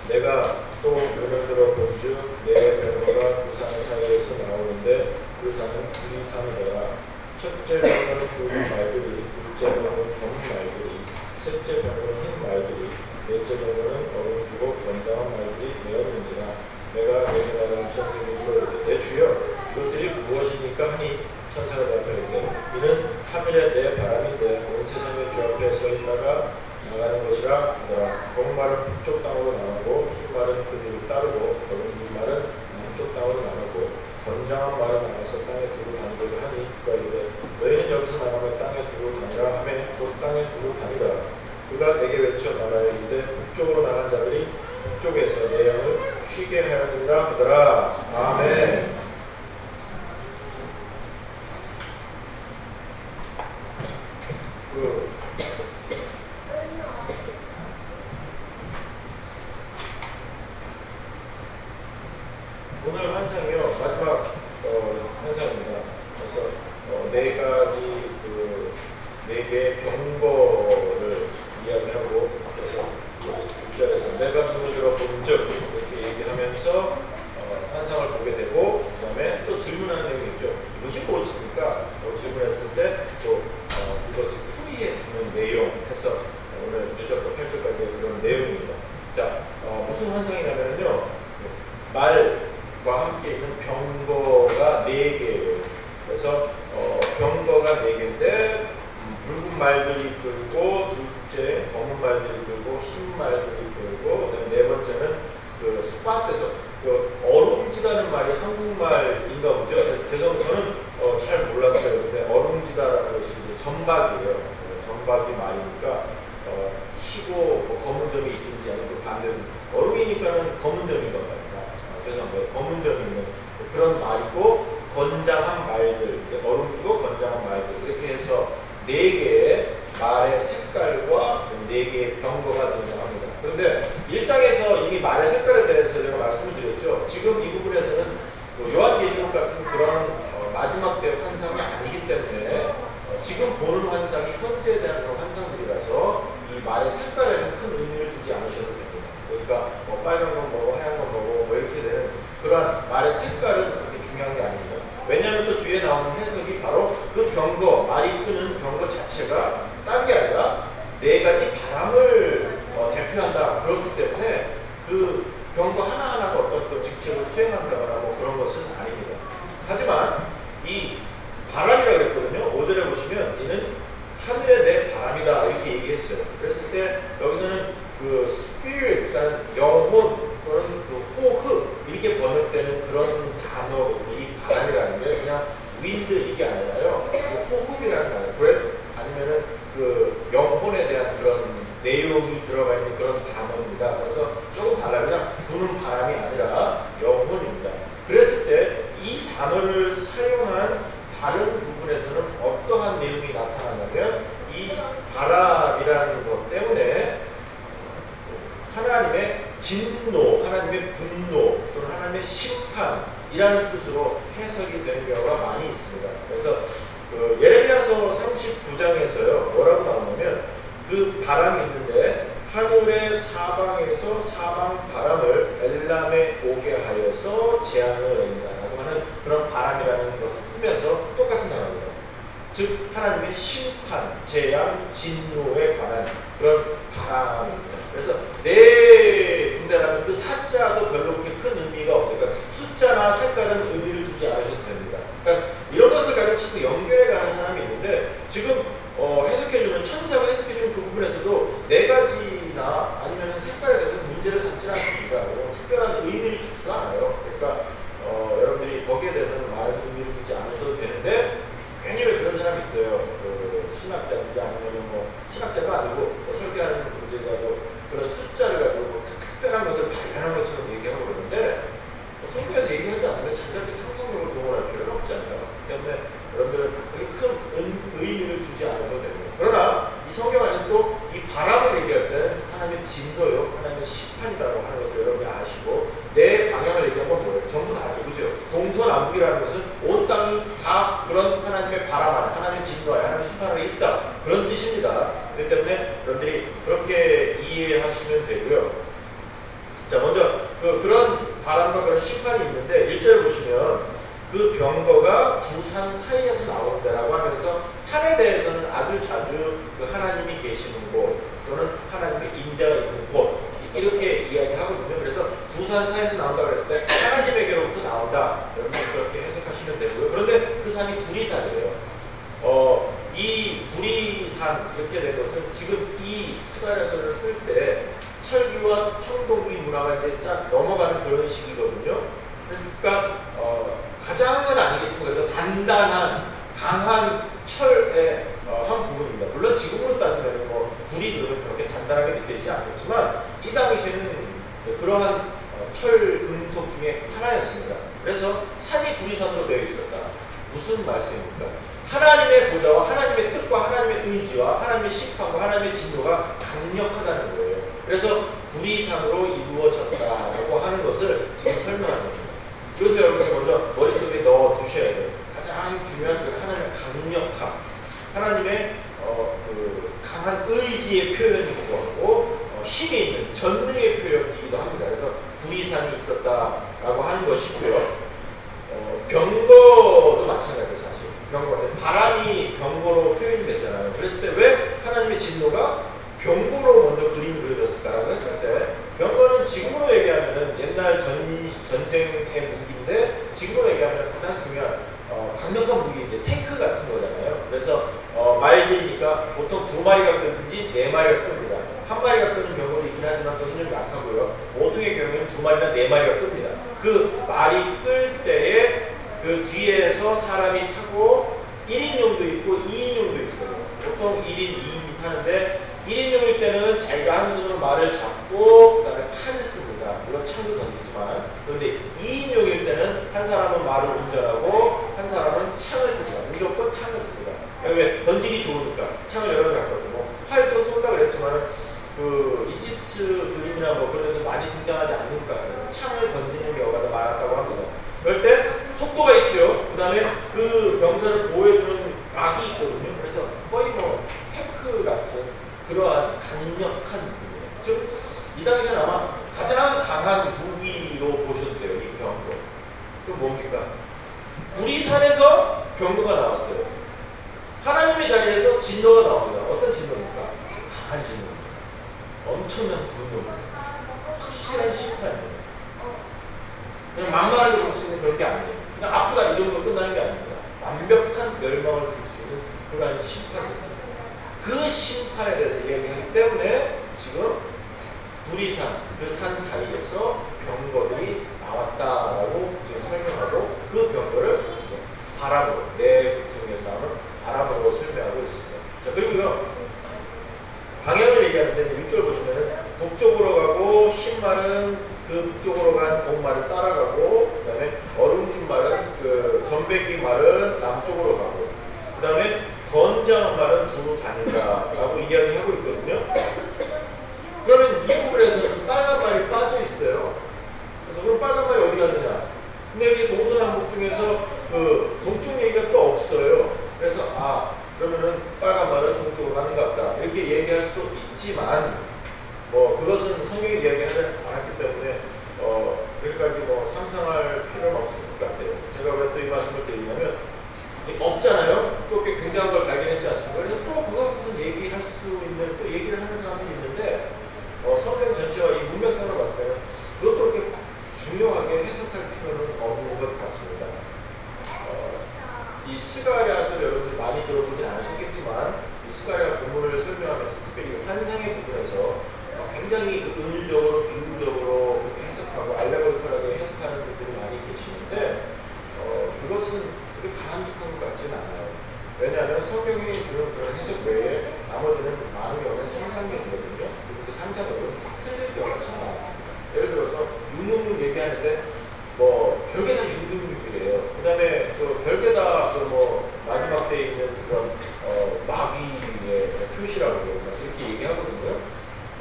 내가 또 눈을 들어 본즉 내 병거가 두 산 사이에서 나오는데 그 산은 이 산이더라. 첫째 병거는 붉은 말들이, 둘째 병거는 검은 말들이, 셋째 병거는 흰 말들이, 넷째 병거는 얼음 주고 건장한 말들이 내었는지라. 내가 내게 말하는 천사에게 물어보되 내 주여 이것들이 무엇이니까 하니 천사가 대답하되 이는 하늘에 내 바람인데 온 세상의 주 앞에 서 있다가 나가는 것이라 하더라. 검은 말은 북쪽 땅으로 나가고 흰 말은 그 뒤를 따르고 검은 말은 남쪽 땅으로 나가고 건장한 말은 나가서 땅에 두고 다니기를 하니 그가 이르되 너희는 여기서 나가면 땅에 두고 다니라 하며 곧 땅에 두고 다니더라. 그가 내게 외쳐 말하이르되 북쪽으로 나간 자들이 북쪽에서 내 영을 쉬게 하였느니라 하더라. 아멘. 오늘 환상이요 마지막 환상입니다. 그래서 네 가지 네 개의 경고를 이야기하고 그래서 6절에서 내가 눈을 들어 본즉 이렇게 얘기하면서 환상을 보게 되고 그 다음에 또 질문하는 내용이 있죠. 이것이 무엇입니까? 질문했을 때 또 이것을 풀이해 주는 내용 해서 오늘 1절부터 8절까지 그런 내용입니다. 자, 무슨 환상이냐면요 말과 함께 있는 병거가 4개예요. 그래서 병거가 4개인데 붉은 말들이 끌고 둘째 검은 말들이 끌고 흰 말들이 끌고 그다음에 네 번째는 그 스팟에서 그 어룽지다는 말이 한국말인가 보죠. 죄송합니다. 저는 잘 몰랐어요. 근데 어룽지다라는 것이 이제 점박이에요. 점박이 말이니까 희고 뭐 검은 점이 있든지 아니면 반대로 어룽이니까는 검은 점인 것 같아요. 죄송합니다. 검은 점이 있는 그런 말이고 건장한 말들, 어른주고 건장한 말들 이렇게 해서 4개의 말의 색깔과 4개의 병거가 등장합니다. 그런데 1장에서 이미 말의 색깔에 대해서 제가 말씀을 드렸죠. 지금 이 부분에서는 요한계시록 같은 그런 마지막 때 환상이 아니기 때문에 지금 보는 환상이 현재에 대한 그런 환상들이라서 이 말의 색깔에는 큰 의미를 두지 않으셔도 됩니다. 그러니까 뭐 빨간 건 뭐고 하얀 건 뭐고 뭐 이렇게 되는 그러한 말의 색깔은 그렇게 중요한 게 아닙니다. 왜냐하면 또 뒤에 나오는 해석이 바로 그 병거, 말이 끄는 병거 자체가 딴 게 아니라 4가지 바람을 대표한다. 그렇기 때문에 그 병거 하나하나가 어떤 또 직책을 수행한다거나 뭐 그런 것은 아닙니다. 하지만 이 바람이라고 그랬거든요. 5절에 보시면 이는 하늘의 내 바람이다 이렇게 얘기했어요. 그랬을 때 여기서는 그 spirit, 그러니까 영혼 또는 그 호흡 이렇게 번역되는 그런 단어거든요. 이 바람이라는 게 그냥 wind 이게 아니라요. 그 호흡이라는 단어, breath 아니면은 그 영혼에 대한 그런 내용이 들어가 있는 그런 단어입니다. 그래서 조금 달라요. 부는 바람이 아니라 영혼입니다. 그랬을 때 이 단어를 사용한 다른 부분에서는 어떠한 내용이 나타나냐면 이 바람이라는 것 때문에 하나님의 진노, 하나님의 분노 또는 하나님의 심판이라는 뜻으로 해석이 되는 경우가 많이 있습니다. 그래서 그 예레미야서 39장에서요 뭐라고 나오냐면 그 바람이 있는데 하늘의 사방에서 사방 바람을 엘람에 오게 하여서 재앙을 내린다라고 하는 그런 바람이라는 것을 쓰면서 똑같은 단어입니다. 즉 하나님의 심판, 재앙, 진노에 관한 그런 바람입니다. 그래서 네 군데라면 그 사자도 별로 그렇게 큰 의미가 없어요. 그러니까 숫자나 색깔은 의미를 두지 않으셔도 됩니다. 그러니까 이런 것을 가지고 자꾸 연결해가는 사람이 있는데 지금 해석해주는 천사가 해석해주는 그 부분에서도 4가지나 아니면 색깔에 대해서 문제를 삼지 않습니다. 특별한 의미를 주지도 않아요. 그러니까 여러분들이 거기에 대해서는 많은 의미를 두지 않으셔도 되는데 괜히 왜 그런 사람이 있어요. 그 신학자인지 아니면 뭐 신학자가 아니고 뭐 설계하는 분들이 가지고 그런 숫자를 가지고 뭐 특별한 것을 발견한 것처럼 얘기하고 그러는데 성경에서 얘기하지 않는데 자기한테 상상력을 동원할 필요는 없잖아요. 때문에 여러분들은 그렇게 큰 의미를 두지 않으셔도 됩니다. 그러나 이 성경 안에 또 이 바람을 얘기할 때 하나님의 진노요, 하나님의 심판이라고 하는 것을 여러분이 아시고 내 방향을 얘기한 건 뭐예요? 전부 다죠, 그죠? 동서남북이라는 것은 온 땅이 다 그런 하나님의 바람 안에, 하나님의 진노에, 하나님의 심판 안에 있다. 그런 뜻입니다. 그렇기 때문에 여러분들이 그렇게 이해하시면 되고요. 자, 부산산에서 나온다 그랬을 때 하나님에게로부터 나온다. 여러분 그렇게 해석하시면 되고요. 그런데 그 산이 구리산이에요. 이 구리산 이렇게 된 것은 지금 이 스가랴서를 쓸 때 철기와 청동기 문화가 이제 쫙 넘어가는 그런 시기거든요. 그러니까 가장은 아니겠지만 그래도 단단한 강한 철의 한 부분입니다. 물론 지금으로 따지면 뭐 구리들은 그렇게 단단하게 느껴지지 않겠지만 이 당시에는 그러한 철 금속 중에 하나였습니다. 그래서 산이 구리산으로 되어 있었다. 무슨 말씀입니까? 하나님의 보좌와 하나님의 뜻과 하나님의 의지와 하나님의 심판과 하나님의 진노가 강력하다는 거예요. 그래서 구리산으로 이루어졌다라고 하는 것을 지금 설명하는 겁니다. 그래서 여러분이 먼저 머릿속에 넣어 두셔야 돼요. 가장 중요한 건 하나님의 강력함, 하나님의 그 강한 의지의 표현이기도 하고 힘이 있는 전능의 표현이기도 합니다. 그래서 구리산이 있었다라고 하는 것이고요. 병거도 마찬가지예요. 사실 병거, 바람이 병거로 표현이 됐잖아요. 그랬을 때 왜 하나님의 진노가 병거로 먼저 그림이 그려졌을까라고 했을 때, 병거는 지금으로 얘기하면 옛날 전쟁의 무기인데 지금으로 얘기하면 가장 중요한 강력한 무기인데 탱크 같은 거잖아요. 그래서 말들이니까 보통 2마리가 끄든지 4마리가 끕니다. 1마리가 끄는 경우도 있긴 하지만 그것은 좀 약하고요. 보통의 경우에는 2마리나 4마리가 끕니다. 그 말이 끌 때에 그 뒤에서 사람이 타고 1인용도 있고 2인용도 있어요. 보통 1인, 2인이 타는데 1인용일 때는 자기가 한 손으로 말을 잡고 그 다음에 칼을 씁니다. 물론 창도 던지지만. 그런데 2인용일 때는 한 사람은 말을 운전하고 한 사람은 창을 씁니다. 무조건 창을 씁니다. 왜? 던지기 좋으니까. 창을 여러 개 갖고 있고 활도 쏜다 그랬지만 그 이집트 그림이나 뭐 그런 데서 많이 등장하지 않으니까 창을 던지는 경우가 더 많았다고 합니다. 그럴 때 속도가 있죠. 그 다음에 그 병사를 보호해주는 막이 있거든요. 그래서 거의 뭐 탱크 같은 그러한 강력한 무기예요. 즉, 이 당시엔 아마 가장 강한 무기로 보셔도 돼요. 이 병거. 그럼 뭡니까? 구리산에서 병거가 나왔어요. 하나님의 자리에서 진노가 나옵니다. 어떤 진노입니까? 강한 진노입니다. 엄청난 분노입니다. 확실한 심판이에요. 그냥 만만하게 볼 수 있는 그런 게 아니에요. 그냥 아프다 이 정도로 끝나는 게 아닙니다. 완벽한 멸망을 줄 수 있는 그러한 심판입니다. 그 심판에 대해서 얘기하기 때문에 지금 구리산, 그 산 사이에서 병거들이 나왔다라고 지금 설명하고 그 병거를 바람으로, 내 고통에서 나오는 바람으로 설명하고 있습니다. 자, 그리고요, 방향을 얘기하는데 6절 보시면은 북쪽으로 가고 흰말은 그 북쪽으로 간 공말을 따라가고, 그 다음에 어른긴 말은 그 전배기 말은 남쪽으로 가고, 그 다음에 건장한 말은 두루 다닌다라고 이야기하고 있거든요. 그러면 이 부분에서는 빨간 말이 빠져 있어요. 그래서 그럼 빨간 말이 어디 갔느냐? 근데 여기 동서남북 중에서 그 동쪽 얘기가 또 없어요. 그래서 그러면은 빨간 말은 동쪽으로 가는 것 같다. 이렇게 얘기할 수도 있지만 뭐 그것은 성경이 이야기하지 않았기 때문에 여기까지 뭐 상상할 필요는 없을 것 같아요. 제가 왜 또 이 말씀을 드리냐면 없잖아요. 또 꽤 굉장한 걸 발견했지 않습니까? 그래서 또 그거 무슨 얘기할 수 있는 또 얘기를 하는 사람이 있는데 성경 전체와 이 문맥상으로 봤을 때는 그것도 그렇게 중요하게 해석할 필요는 없는 것 같습니다. 이 스가랴서를 여러분들이 많이 들어보진 않으셨겠지만 이 스가랴 본문을 설명하면서 특별히 환상의 부분에서 굉장히 은유적으로 비유적으로 해석하고 알레고리컬하게 해석하는 분들이 많이 계시는데 그것은 그렇게 바람직한 것 같지는 않아요. 왜냐하면 성경이 주는 그런 해석 외에 나머지는 많은 경우에 상상력이거든요. 그리고 그 상상력은 틀릴 경우가 참 많습니다. 예를 들어서 666 얘기하는데 뭐 별게 다 666이래요. 그 다음에 또 별게 다 뭐 마지막 때에 있는 그런 마귀의 표시라고 이렇게 얘기하거든요.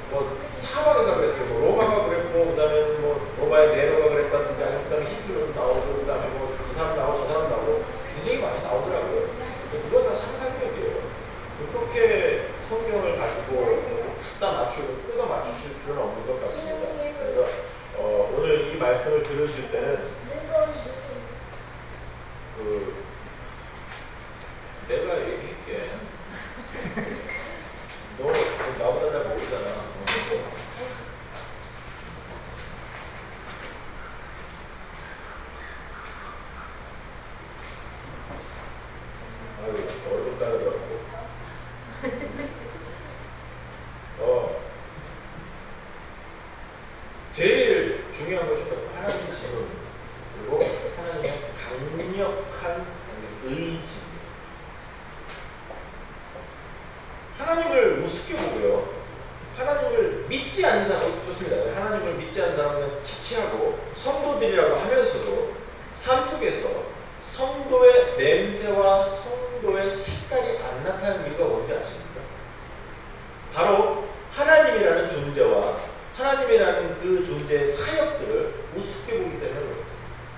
뭐 사방에서 그랬어요. 뭐 로마가 그랬고, 그 다음에 뭐 로마의 네로가 그랬다든지, 아니면 그 다음에 히틀러도 나오고, 그 다음에 뭐 이 사람 나오고 저 사람 나오고 굉장히 많이 나오더라고요. 그건 다 상상력이에요. 그렇게 성경을 가지고 갖다 맞추고 뜯어 맞추실 필요는 없는 것 같습니다. 그래서 오늘 이 말씀을 들으실 때는 내가 얘기할게. 너 나보다 잘 모르잖아. 중요한 것이 하나님의 진노입니다. 그리고 하나님의 강력한 의지. 하나님을 우습게 보고요. 하나님을 믿지 않는 사람은 좋습니다. 하나님을 믿지 않는 사람은 차치하고 성도들이라고 하면서도 삶 속에서 성도의 냄새와 성도의 색깔이 안 나타나는 이유가 뭔지 아십니까? 바로 하나님이라는 존재와 하나님이라는 그 존재의 사역들을 우습게 보기 때문에 그렇습니다.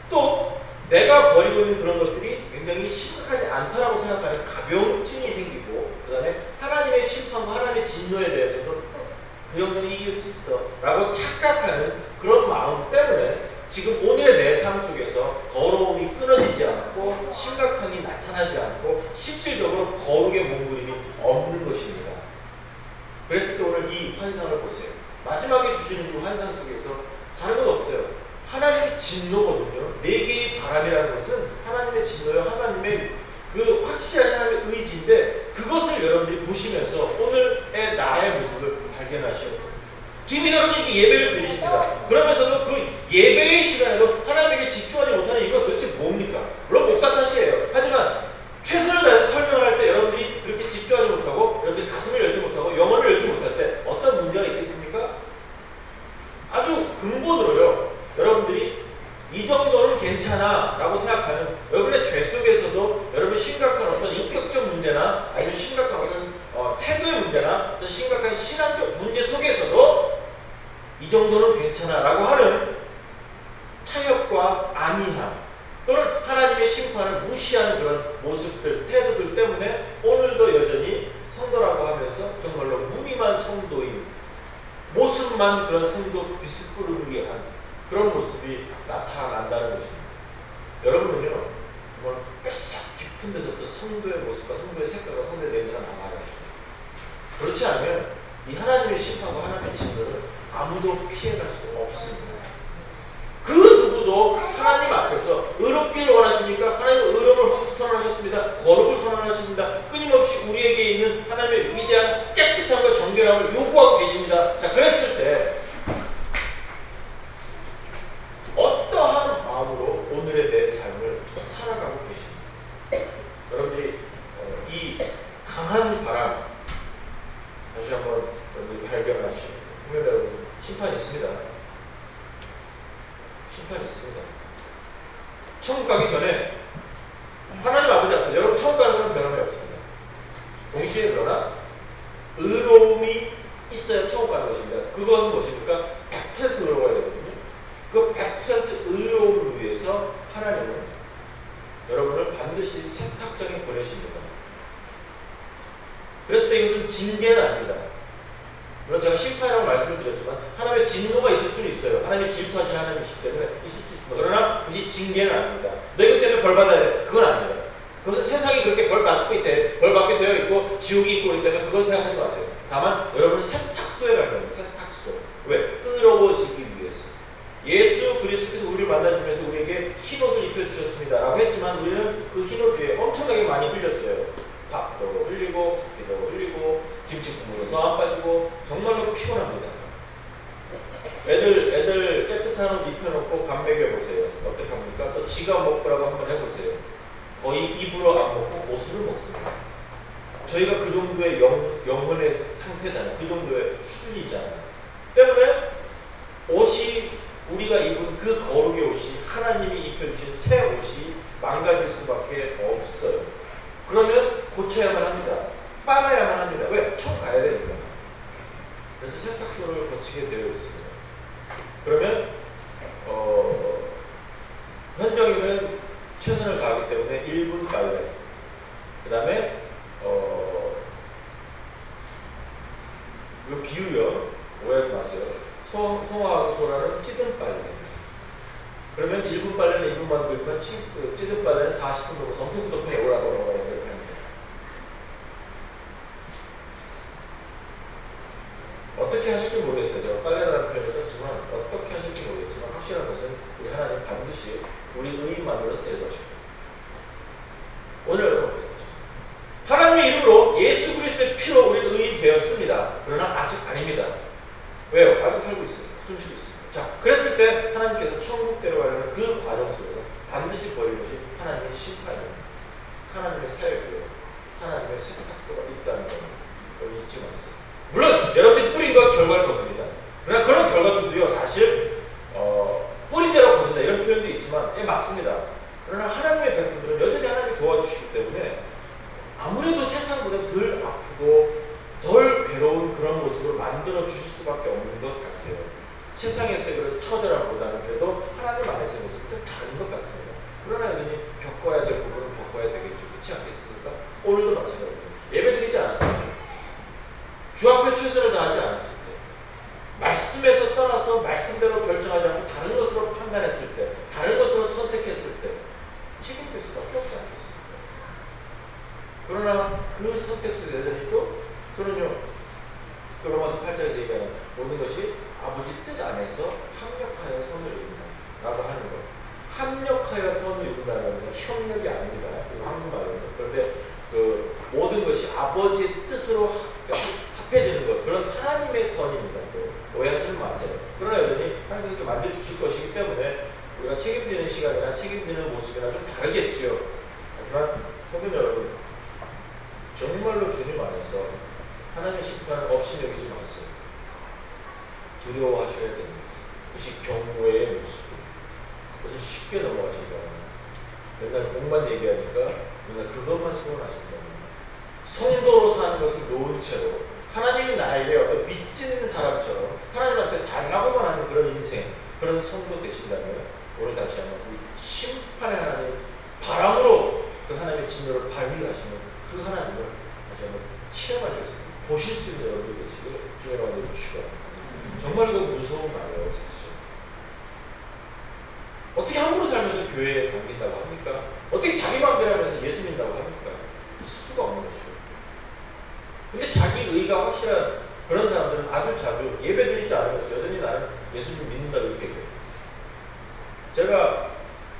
또 내가 버리고 있는 그런 것들이 굉장히 심각하지 않다라고 생각하는 가벼움증이 생기고, 그 다음에 하나님의 심판과 하나님의 진노에 대해서도 그 정도는 이길 수 있어 라고 착각하는 그런 마음 때문에 지금 오늘의 내 삶 속에서 거룩이 끊어지지 않고 심각함이 나타나지 않고 실질적으로 거룩의 몸부림이 없는 것입니다. 그랬을 때 오늘 이 환상을 보세요. 마지막에 주시는 이 환상 속에서 다른 건 없어요. 하나님의 진노거든요. 네 개의 바람이라는 것은 하나님의 진노요, 하나님의 그 확실한 하나님의 의지인데, 그것을 여러분들이 보시면서 오늘의 나의 모습을 발견하셔야 돼요. 지금 여러분이 예배를 드리십니다. 그러면서도 그 예배의 시간에도 하나님에게 집중하지 못하는 이유가 도대체 뭡니까? 물론 목사 탓이에요. 하지만 최선을 다해서 설명을 할 때 여러분들이 그렇게 집중하지 못하고, 여러분들이 가슴을 열지 못하고, 영혼을 열지 못할 때 어떤 문제가 있겠습니까? 아주 근본으로요. 여러분들이 이 정도는 괜찮아 라고 생각하는 여러분의 죄 속에서도 여러분의 심각한 어떤 인격적 문제나 아니면 심각한 어떤 태도의 문제나 어떤 심각한 신앙적 문제 속에서도 이 정도는 괜찮아 라고 하는 타협과 안이함 또는 하나님의 심판을 무시하는 그런 모습들, 태도들 때문에 오늘도 여전히 성도라고 하면서 정말로 무늬만 성도인, 모습만 그런 성도 비스꾸르르한 그런 모습이 나타난다는 것입니다. 여러분은요, 정말 뼛속 깊은 데서부터 성도의 모습과 성도의 색깔과 성도의 냄새가 나와요. 그렇지 않으면 이 하나님의 심판과 하나님의 진노를 아무도 피해갈 수 없습니다. 그 누구도 하나님 앞에서 의롭기를 원하십니까? 하나님은 의로움을 선언하셨습니다. 거룩을 선언하십니다. 끊임없이 우리에게 있는 하나님의 위대한 깨끗함과 정결함을 요구하고 계십니다. 자, 그랬을 때 어떠한 마음으로 오늘의 내 삶을 살아가고 계십니까? 여러분들이 이 강한 바람 다시 한번 여러분들이 발견하시고, 여러분 심판이 있습니다. 심판이 있습니다. 천국 가기 전에 하나님 아버지 앞에 여러분 천국 가는 건 변함이 없습니다. 동시에 그러나 의로움이 있어야 천국 가는 것입니다. 그것은 무엇입니까? 100% 의로워야 되거든요. 그 100% 의로움을 위해서 하나님은 여러분을 반드시 세탁장에 보내십니다. 그랬을 때 이것은 징계는 아닙니다. 물론 제가 심판이라고 말씀을 드렸지만 하나님의 진노가 있을 수는 있어요. 하나님의 질투하신 하나님이시기 때문에 있을 수 있습니다. 그러나 그것이 징계는 아닙니다. 너 이것 때문에 벌 받아야 돼. 그건 아닙니다. 그것은 세상이 그렇게 벌 받게 되어 있고 지옥이 있고 그렇기 때문에 그걸 생각하지 마세요. 다만 여러분은 세탁소에 갈 겁니다. 세탁소. 왜? 의로워지기 위해서. 예수 그리스도께서 우리를 만나주면서 우리에게 흰옷을 입혀주셨습니다 라고 했지만 우리는 그 흰옷 위에 엄청나게 많이 흘렸어요. 밥도 흘리고 커피도 흘리고 김치국물도 더 안 빠지고 정말로 피곤합니다. 애들 깨끗한 옷 입혀놓고 밥 먹여보세요. 어떻게 합니까? 또 지가 먹으라고 한번 해보세요. 거의 입으로 안 먹고 옷으로 먹습니다. 저희가 그 정도의 영혼의 상태잖아요. 그 정도의 수준이잖아요. 때문에 옷이 우리가 입은 그 거룩의 옷이 하나님이 입혀주신 새 옷이 망가질 수밖에 없어요. 그러면 고쳐야만 합니다. 빨아야만 합니다. 왜? 총 가야 되니까. 그래서 세탁소를 거치게 되어 있습니다. 그러면 현정이는 최선을 다하기 때문에 1분 빨래, 그 다음에 이 비유요, 오해하지 마세요. 송아하고 소라는 찌든 빨래. 그러면 1분 빨래는 1분만 걸리면 찌든 빨래는 40분 정도 엄청 높게 오라고 이렇게 합니다. 어떻게 하실지 모르겠어요. 제가 빨래라는 표현을 썼지만 어떻게 하실지 모르겠지만 확실한 것은 우리 하나님 반드시 우리 의인만으로 내려가십니다. 오늘 여러분 하나님의 이름으로 예수 그리스도의 피로 우리는 의인 되었습니다. 그러나 아직 아닙니다. 왜요? 아직 살고 있어요. 숨쉬고 있습니다. 자, 그랬을 때 하나님의 사역이에요. 하나님의 세탁소가 있다는 걸 잊지 마세요. 물론 여러분들이 뿌린 건 결과를 거둡니다. 그러나 그런 결과들도요, 사실 뿌린 대로 거둔다 이런 표현도 있지만 맞습니다. 그러나 하나님의 백성들은 여전히 하나님이 도와주시기 때문에 아무래도 세상보다 덜 아프고 덜 괴로운 그런 모습을 만들어 주실 수밖에 없는 것 같아요. 세상에서의 그런 처절함보다는 그래도 하나님 안에서의 모습이 좀 다른 것 같습니다. 그러나 여전히 겪어야 될 부분은 겪어야 되겠죠. 그렇지 않겠습니까? 오늘도 마찬가지입니다. 예배드리지 않았을 때, 주 앞에 최선을 다하지 않았을 때, 말씀에서 떠나서 말씀대로 결정하지 않고 다른 것으로 판단했을 때, 다른 것으로 선택했을 때 책임질 수밖에 없지 않겠습니까? 그러나 그 선택 속에 여전히 또 저는요, 그 로마서 8장에서 얘기하는 모든 것이 아버지 뜻 안에서 합력하여 선을 이룬다 라고 하는 것. 합력하여 선을 이룬다는 건 협력이 아닙니다. 한국말로는. 그런데 그 모든 것이 아버지의 뜻으로 합해지는 것, 그런 하나님의 선입니다. 또 오해하지 마세요. 그러나 여전히 하나님께서 만져주실 것이기 때문에 우리가 책임지는 시간이나 책임지는 모습이나 좀 다르겠지요. 하지만 성도 여러분, 정말로 주님 안에서 하나님의 심판을 없이 여기지 마세요. 두려워하셔야 됩니다. 그것이 경고의 모습. 그것을 쉽게 넘어가신다. 맨날 공만 얘기하니까 맨날 그것만 소원하신다. 성도로 사는 것을 놓은 채로 하나님이 나에게 어떤 빚진 사람처럼 하나님한테 달라고만 하는 그런 인생, 그런 성도 되신다면 오늘 다시 한번 이 심판의 하나님, 바람으로 그 하나님의 진노를 발휘하시는 그 하나님을 다시 한번 체험하셔서 보실 수 있는 여러분들 계시길 주님의 이름으로 축원합니다. 정말 이거 무서운 말이에요, 사실. 어떻게 함부로 살면서 교회에 담긴다고 합니까? 어떻게 자기 마음대로 하면서 예수 믿는다고 합니까? 있을 수가 없는 것이죠. 근데 자기 의가 확실한 그런 사람들은 아주 자주 예배드리지 않으면서 여전히 나는 예수님 믿는다고 이렇게 얘기해요. 제가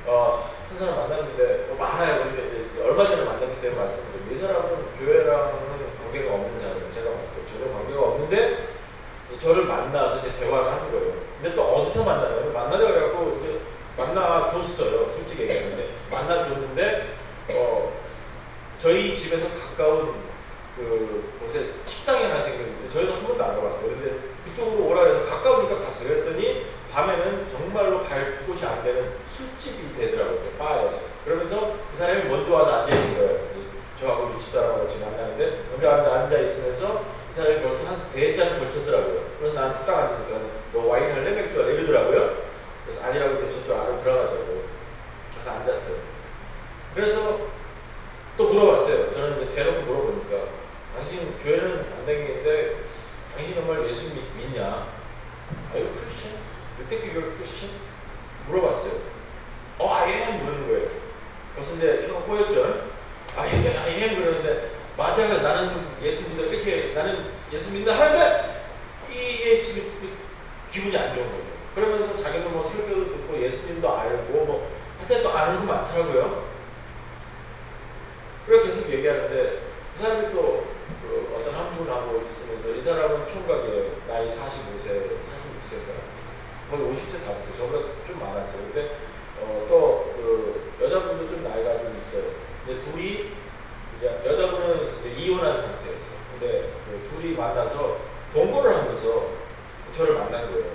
한 사람 만났는데 많아요. 근데 얼마 전에 만났기 때문에 말씀드려요. 이 사람은 교회랑은 관계가 없는 사람이에요. 제가 봤을 때 전혀 관계가 없는데 저를 만나서 이제 대화를 하는 거예요. 근데 또 어디서 만나냐면 만나자 그래갖고 이제 만나줬어요. 솔직히 얘기하는데 만나줬는데 저희 집에서 가까운 그 곳에 식당이 하나 생겼는데 저희도 한 번도 안 가봤어요. 근데 그쪽으로 오라 해서 가까우니까 갔어요. 그랬더니 밤에는 정말로 갈 곳이 안 되는 술집이 되더라고요. 바였어. 그러면서 그 사람이 먼저 와서 앉아 있는 거예요. 저하고 우리 집사람하고 지금 만나는데 먼저 앉아 있으면서 그 사람이 벌써 한 대잔을 걸쳤더라고요. 그래서 난 딱 앉으니까 너 와인 할래? 맥주 할래? 이러더라고요. 그래서 아니라고 해서 저쪽 안으로 들어가자고. 그래서 앉았어요. 그래서 또 물어봤어요. 저는 이제 대놓고 물어보니까 당신 교회는 안 다니는데 당신 정말 예수 믿냐? Are you Christian? You think you're Christian? 물어봤어요. I am 그러는 거예요. 그래서 이제 혀가 꼬였죠. I am 그러는데 맞아, 나는 예수 믿는다 이렇게 나는 예수 믿는다 하는데 이게 지금 기분이 안 좋은 거죠. 그러면서 자기는 뭐 설교도 듣고 예수님도 알고 뭐 하여튼 또 아는 거 많더라고요. 그래서 계속 얘기하는데 그 사람이 또 그 어떤 한 분하고 있으면서 이 사람은 총각이에요. 나이 45세, 46세인가 거의 50세 다 됐어요. 저보다 좀 많았어요. 근데 또 그 여자분도 좀 나이가 좀 있어요. 근데 둘이 이제 여자분은 이제 이혼한 상태였어요. 근데 그 둘이 만나서 동거를 하면서 저를 만난 거예요.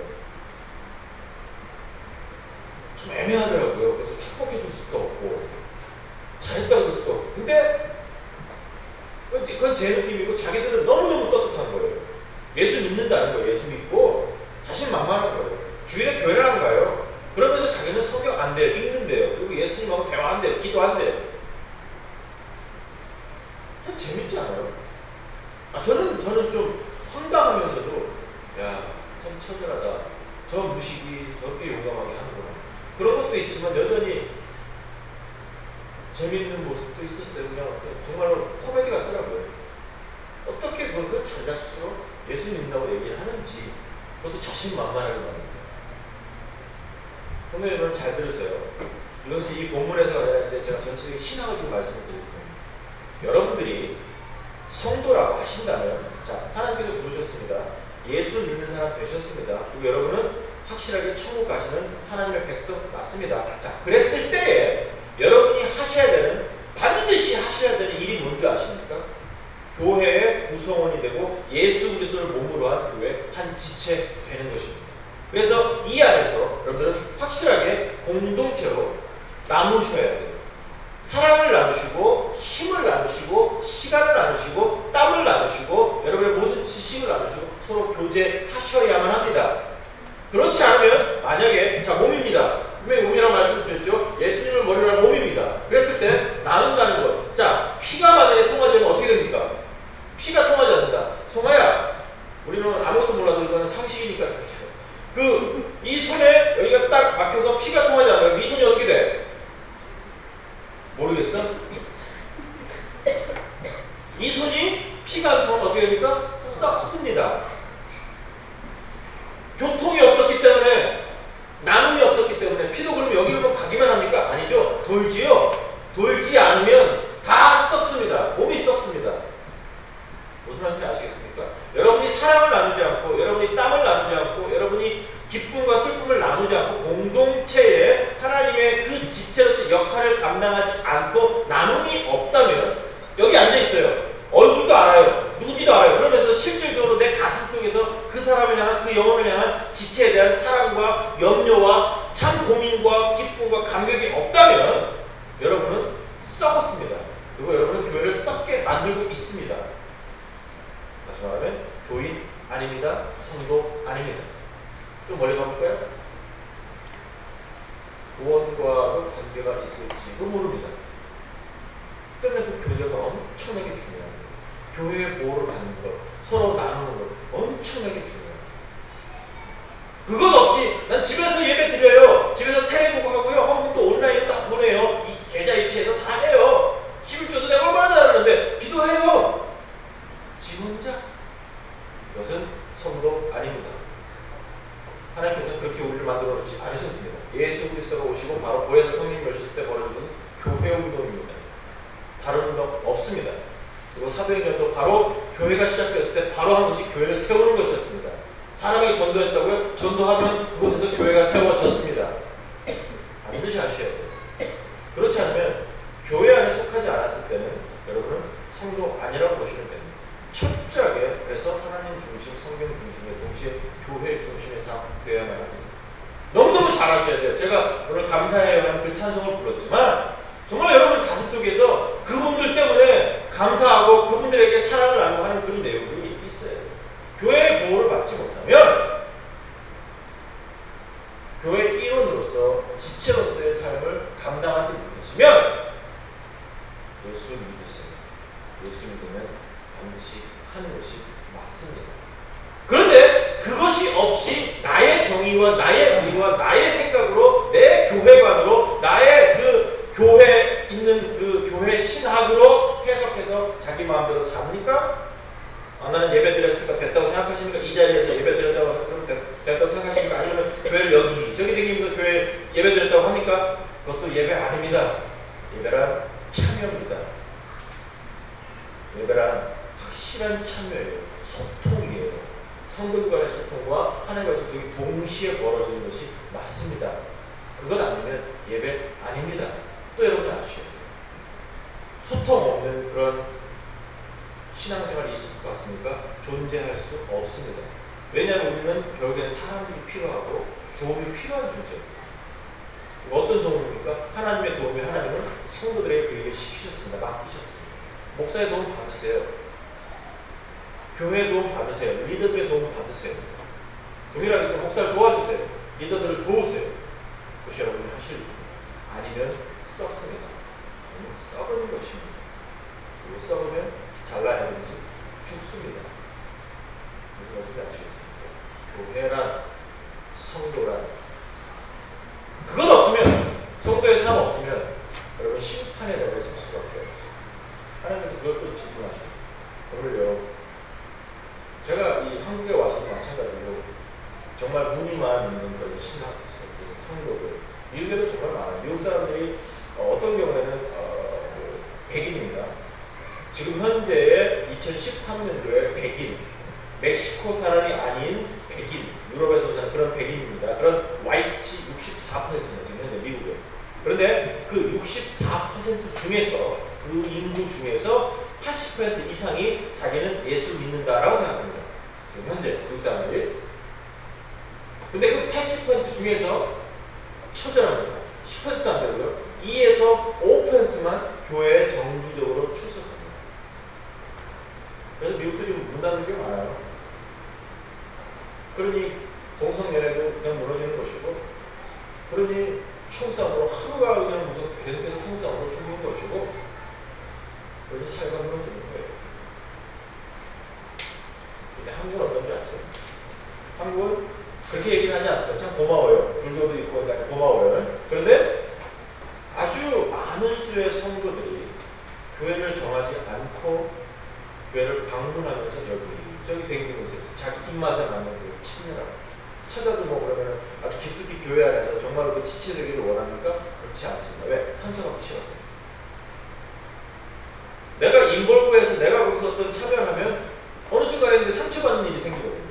좀 애매하더라고요. 그래서 축복해 줄 수도 없고 잘했다고 그럴 수도 없고. 근데 그건 제 느낌이고 자기들은 너무너무 떳떳한 거예요. 예수 믿는다는 거예요. 예수 믿고 자신만만한 거예요. 주일에 교회를 안 가요. 그러면서 자기는 성경 안 돼요. 읽는데요. 그리고 예수님하고 대화한대요. 기도한대요. 재밌지 않아요? 저는 좀 황당하면서도 야, 참 천연하다. 저 무식이 저렇게 용감하게 하는구나. 그런 것도 있지만 여전히 재밌는 모습도 있었어요. 그냥 정말로 코미디 같더라고요. 어떻게 그것을 잘났어 예수 믿는다고 얘기를 하는지 그것도 자신만만하게 말합니다. 오늘 여러분 잘 들으세요. 이것은 이 본문에서 아니라 이제 제가 전체적인 신학을 좀 말씀을 드릴 겁니다. 여러분들이 성도라고 하신다면 자, 하나님께서 부르셨습니다. 예수 믿는 사람 되셨습니다. 그리고 여러분은 확실하게 천국 가시는 하나님의 백성 맞습니다. 자, 그랬을 때에 여러분이 하셔야 되는, 반드시 하셔야 되는 이게 뭔지 아십니까? 교회의 구성원이 되고 예수 그리스도를 몸으로 한 교회 한 지체 되는 것입니다. 그래서 이 안에서 여러분들은 확실하게 공동체로 나누셔야 돼요. 사랑을 나누시고 힘을 나누시고 시간을 나누시고 땀을 나누시고 여러분의 모든 지식을 나누시고 서로 교제하셔야만 합니다. 그렇지 않으면 만약에 자 몸입니다. 분명히 몸이라고 말씀드렸죠. 예수님을 머리로 한 몸입니다. 그랬을 때 나눈다는 것. 자 피가 만약에 통하지 않으면 어떻게 됩니까? 피가 통하지 않는다. 송아야 우리는 아무것도 몰라도 이거는 상식이니까 이 손에 여기가 딱 막혀서 피가 통하지 않으면 이 손이 어떻게 돼? 모르겠어? 이 손이 피가 안 통하면 어떻게 됩니까? 썩습니다. 교통이 없었기 때문에 나눔이 없었기 때문에 피도 그러면 여기로 가기만 합니까? 아니죠. 돌지요. 돌지 않으면 다 썩습니다. 몸이 썩습니다. 무슨 말씀인지 아시겠습니까? 여러분이 사랑을 나누지 않고 여러분이 땀을 나누지 않고 여러분이 기쁨과 슬픔을 나누지 않고 공동체에 하나님의 그 지체로서 역할을 감당하지 않고 나눔이 없다면 여기 앉아있어요. 얼굴도 알아요. 누군지도 알아요. 그러면서 실질적으로 내 가슴 속에서 그 사람을 향한 그 영혼을 향한 지체에 대한 사랑과 염려와 참 고민과 기쁨과 감격이 없다면 여러분은 썩었습니다. 그리고 여러분은 교회를 썩게 만들고 있습니다. 다시 말하면 교인 아닙니다. 성도 아닙니다. 좀 멀리 가볼까요? 구원과도 관계가 있을지도 모릅니다. 때문에 그 교제가 엄청나게 중요합니다. 교회의 보호를 받는 것, 서로 나누는 것 엄청나게 중요합니다. 그것 없이 난 집에서 예배 드려요. 집에서 텔레보고 하고요. 헌금도 온라인으로 딱 보내요. 이 계좌 이체해서 다 해요. 11조도 내가 얼마나 잘하는데 기도해요. 지 혼자? 그것은 성도 아닙니다. 하나님께서 그렇게 우리를 만들어 놓지 않으셨습니다. 예수 그리스도가 오시고 바로 보혜사 성령이 오셨을 때 벌어진 것은 교회 운동입니다. 다른 운동 없습니다. 그리고 사도행전도 바로 교회가 시작되었을 때 바로 한 것이 교회를 세우는 것이었습니다. 사람에게 전도했다고요? 전도하면 그곳에서 교회가 세워졌습니다. 반드시 아셔야 돼요. 그렇지 않으면 교회 안에 속하지 않았을 때는 여러분은 성도 아니라고 보시면 됩니다. 철저하게 그래서 하나님 중심, 성경 중심에 동시에 교회 중심의 삶 되어야만 합니다. 너무너무 잘 아셔야 돼요. 제가 오늘 감사해요 하는 그 찬송을 불렀지만 정말 여러분 가슴속에서 그분들 때문에 감사하고 그분들에게 사랑을 나누고 하는 그런 내용이 있어요. 교회의 보호를 받지 못하면 교회 일원으로서 지체로서의 삶을 감당하지 못하시면 예수 믿으세요. 예수 믿으면 반드시 하는 것이 맞습니다. 그런데 그것이 없이 나의 정의와 나의 의와 나의 생각으로 내 교회관으로 나의 그 교회에 있는 그 교회 신학으로 해석해서 자기 마음대로 삽니까? 나는 예배 드렸으니까 됐다고 생각하십니까? 이 자리에서 예배 드렸다고 됐다고 생각하십니까? 아니면 교회를 여기 저기 댕기면서 교회 예배 드렸다고 합니까? 그것도 예배 아닙니다. 예배란 참여입니다. 예배란 확실한 참여예요. 소통이에요. 성도 간의 소통과 하나님과의 소통이 동시에 벌어지는 것이 맞습니다. 그것 아니면 예배 아닙니다. 또 여러분 아셔야 돼요. 소통 없는 그런 신앙생활이 있을 것 같습니까? 존재할 수 없습니다. 왜냐하면 우리는 결국에는 사람들이 필요하고 도움이 필요한 존재입니다. 어떤 도움입니까? 하나님의 도움이 하나님은 성도들에게 그 일을 시키셨습니다. 맡기셨습니다. 목사의 도움 받으세요. 교회의 도움 받으세요. 리더들의 도움 받으세요. 동일하게 또 목사를 도와주세요. 리더들을 도우세요. 그것이 여러분이 하실 일. 아니면 썩습니다. 아니면 썩은 것입니다. 그리고 썩으면 잘라내든지 죽습니다. 무슨 말인지 아시겠습니까? 교회란 성도란 그것 없으면 성도의 삶 없으면 여러분 심판의 내가 설 수밖에 없어요. 하나님께서 그걸 또 질문하십니다. 오늘요 제가 이 한국에 와서도 마찬가지로 정말 무늬만 있는 그런 신학 성도들 미국에도 정말 많아요. 미국 사람들이 어떤 경우에는 백인입니다. 지금 현재의 2013년도에 백인, 멕시코 사람이 아닌 백인, 유럽에서 사는 그런 백인입니다. 그런 화이트 64%는 지금 현재 미국에. 그런데 그 64% 중에서 그 인구 중에서 중에서 처절합니다. 10%도 안 되고요. 2에서 5%만 교회에 정기적으로 출석합니다. 그래서 미국도 지금 문 닫는 게 많아요. 그러니 동성연애도 그냥 무너지는 것이고, 그러니 총싸움으로 하루가 그냥 무슨 계속해서 총싸움으로 죽는 것이고, 그러니 사회가 무너지는 거예요. 근데 한국은 어떤 줄 아세요? 한국은 그렇게 얘기는 하지 않습니다. 참 고마워요. 불교도 있고 고마워요. 그런데 아주 많은 수의 성도들이 교회를 정하지 않고 교회를 방문하면서 여기저기 댕기면서 자기 입맛에 맞는 교회를 찾느라고. 찾아도 뭐 그러면 아주 깊숙이 교회 안에서 정말로 그 지체되기를 원합니까? 그렇지 않습니다. 왜? 상처받기 싫어서. 내가 인볼브해서 내가 거기서 어떤 참여를 하면 어느 순간에 상처받는 일이 생기거든요.